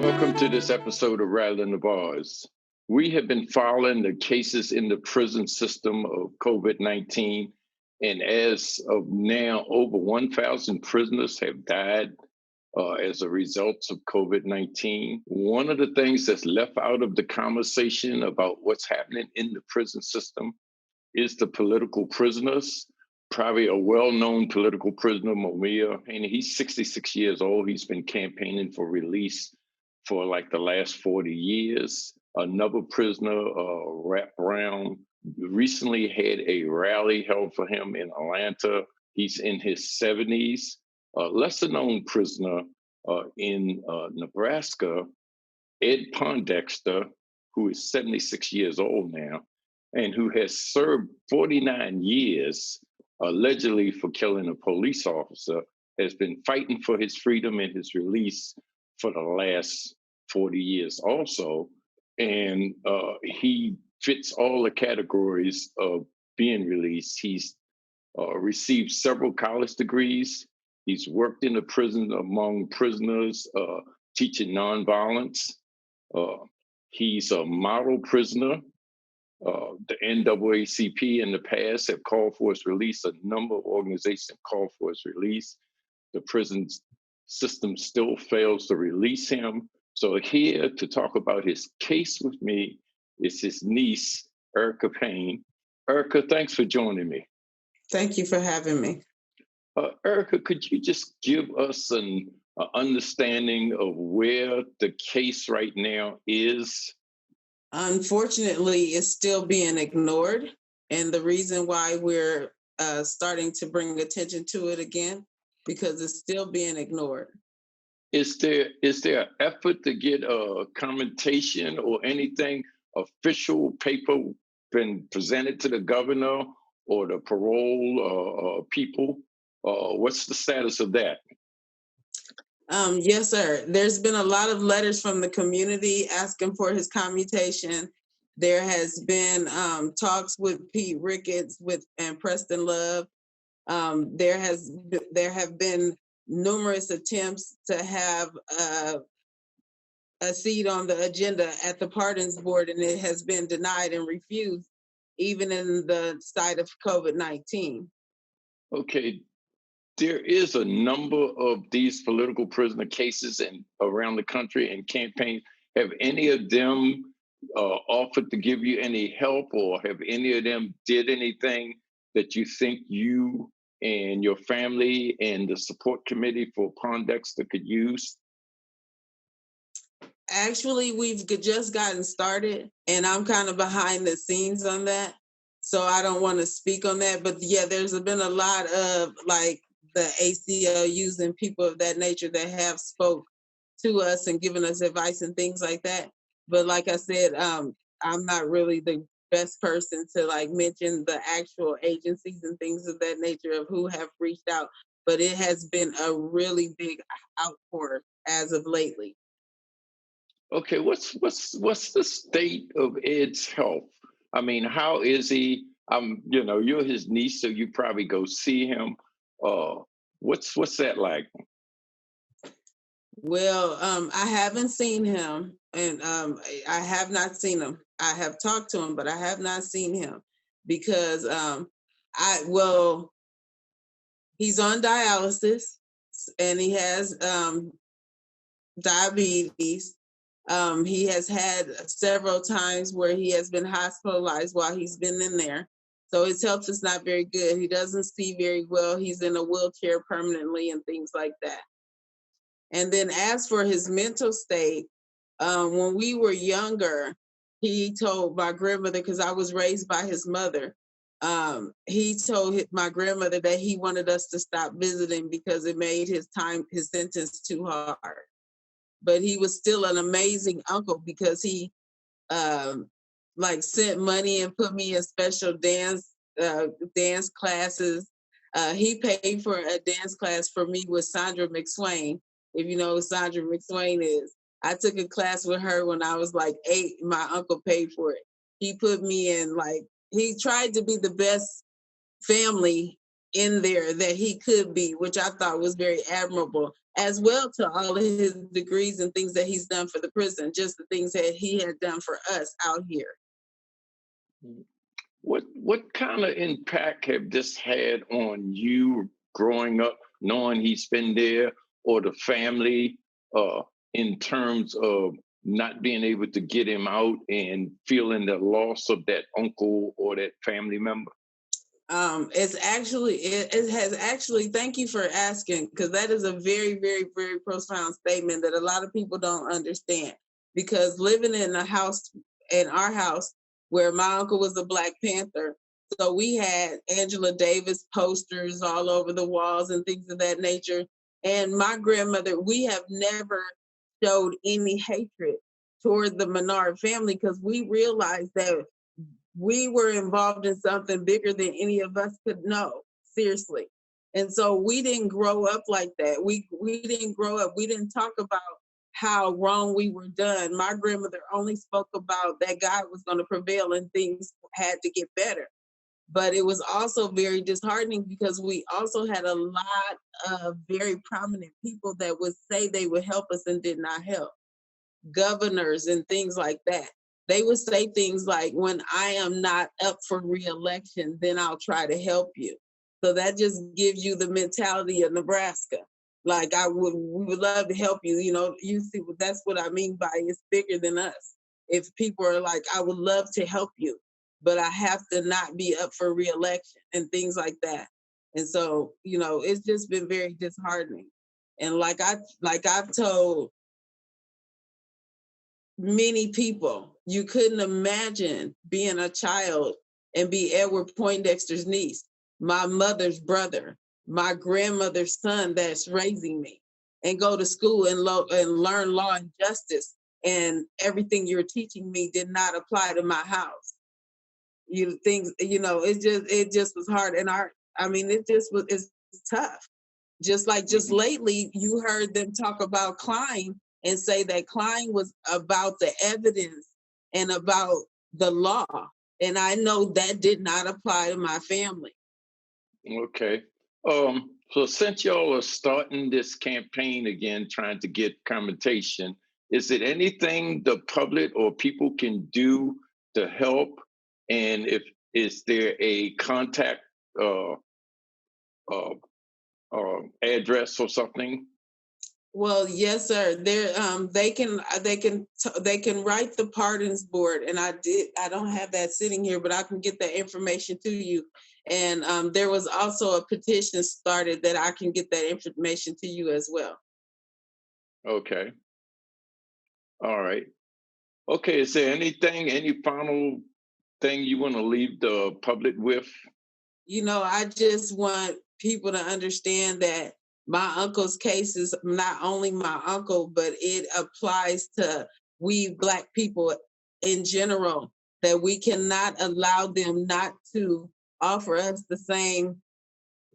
Welcome to this episode of Rattling the Bars. We have been following the cases in the prison system of COVID 19, and as of now, over 1,000 prisoners have died as a result of COVID 19. One of the things that's left out of the conversation about what's happening in the prison system is the political prisoners. Probably a well-known political prisoner, Mumia, and he's 66 years old. He's been campaigning for release for like the last 40 years. Another prisoner, Rap Brown, recently had a rally held for him in Atlanta. He's in his 70s. Lesser known prisoner in Nebraska, Ed Pondexter, who is 76 years old now, and who has served 49 years allegedly for killing a police officer, has been fighting for his freedom and his release for the last 40 years also. And he fits all the categories of being released. He's received several college degrees. He's worked in the prison among prisoners, teaching nonviolence. He's a model prisoner. The NAACP in the past have called for his release. A number of organizations have called for his release. The prison system still fails to release him. So here to talk about his case with me is his niece, Erica Payne. Erica, thanks for joining me. Thank you for having me. Erica, could you just give us an understanding of where the case right now is? Unfortunately, it's still being ignored. And the reason why we're starting to bring attention to it again, because it's still being ignored. Is there an effort to get a commentation or anything, official paper been presented to the governor or the parole people? What's the status of that? Yes, sir. There's been a lot of letters from the community asking for his commutation. There has been talks with Pete Ricketts and Preston Love. There have been numerous attempts to have a seat on the agenda at the Pardons Board, and it has been denied and refused, even in the site of COVID-19. Okay. There is a number of these political prisoner cases around the country and campaigns. Have any of them offered to give you any help, or have any of them did anything that you think you and your family and the support committee for Pondexter could use? Actually, we've just gotten started, and I'm kind of behind the scenes on that. So I don't want to speak on that. But yeah, there's been a lot of like the ACLUs and people of that nature that have spoke to us and given us advice and things like that. But like I said, I'm not really the best person to like mention the actual agencies and things of that nature of who have reached out. But it has been a really big outpour as of lately. Okay, what's the state of Ed's health? I mean, how is he? You're his niece, so you probably go see him. What's that like? Well, I haven't seen him, and I have not seen him. I have talked to him, but I have not seen him because he's on dialysis and he has diabetes. He has had several times where he has been hospitalized while he's been in there. So his health is not very good. He doesn't see very well. He's in a wheelchair permanently and things like that. And then as for his mental state, when we were younger, he told my grandmother, because I was raised by his mother, he told my grandmother that he wanted us to stop visiting because it made his sentence too hard. But he was still an amazing uncle because he sent money and put me in special dance classes. He paid for a dance class for me with Sandra McSwain. If you know who Sandra McSwain is, I took a class with her when I was like 8. My uncle paid for it. He put me in he tried to be the best family in there that he could be, which I thought was very admirable, as well to all of his degrees and things that he's done for the prison, just the things that he had done for us out here. What kind of impact have this had on you growing up, knowing he's been there, or the family, in terms of not being able to get him out and feeling the loss of that uncle or that family member? It has actually, thank you for asking, because that is a very, very, very profound statement that a lot of people don't understand. Because living in our house, where my uncle was a Black Panther, so we had Angela Davis posters all over the walls and things of that nature. And my grandmother, we have never showed any hatred toward the Menard family, because we realized that we were involved in something bigger than any of us could know, seriously. And so we didn't grow up like that. We didn't grow up, we didn't talk about how wrong we were done. My grandmother only spoke about that God was going to prevail and things had to get better. But it was also very disheartening because we also had a lot of very prominent people that would say they would help us and did not help. Governors and things like that. They would say things like, when I am not up for reelection, then I'll try to help you. So that just gives you the mentality of Nebraska. Like, we would love to help you. You know, you see, that's what I mean by it's bigger than us. If people are like, I would love to help you, but I have to not be up for reelection and things like that. And so, you know, it's just been very disheartening. And like I've told many people, you couldn't imagine being a child and be Edward Poindexter's niece, my mother's brother, my grandmother's son that's raising me, and go to school and learn law and justice, and everything you're teaching me did not apply to my house. It just was hard. And it's tough. Just lately, you heard them talk about Klein and say that Klein was about the evidence and about the law. And I know that did not apply to my family. Okay. So since y'all are starting this campaign again, trying to get commentation, is it anything the public or people can do to help? And is there a contact uh, uh, address or something? Well, yes, sir. They can write the pardons board, and I don't have that sitting here, but I can get that information to you. And there was also a petition started that I can get that information to you as well. Okay. All right. Okay. Is there any final thing you want to leave the public with? You know, I just want people to understand that my uncle's case is not only my uncle, but it applies to we Black people in general, that we cannot allow them not to offer us the same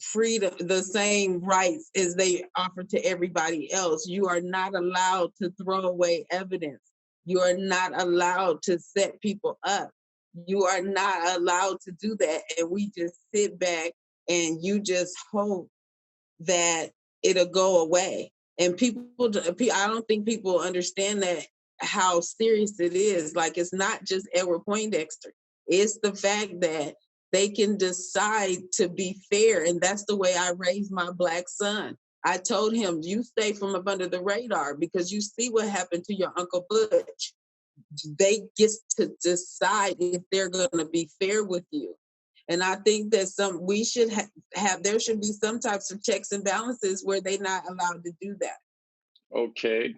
freedom, the same rights as they offer to everybody else. You are not allowed to throw away evidence. You are not allowed to set people up. You are not allowed to do that. And we just sit back and you just hope that it'll go away. And I don't think people understand that, how serious it is. Like, it's not just Edward Poindexter. It's the fact that they can decide to be fair. And that's the way I raised my Black son. I told him, you stay from up under the radar, because you see what happened to your Uncle Butch. They get to decide if they're going to be fair with you. And I think that we should have, there should be some types of checks and balances where they're not allowed to do that. Okay.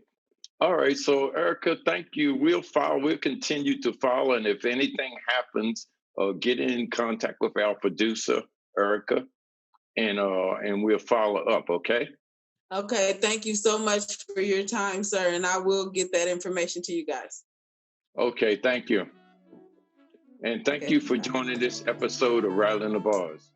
All right. So Erica, thank you. We'll continue to follow. And if anything happens, get in contact with our producer, Erica, and we'll follow up. Okay. Okay. Thank you so much for your time, sir. And I will get that information to you guys. Okay. Thank you. And thank you for joining this episode of Rattling the Bars.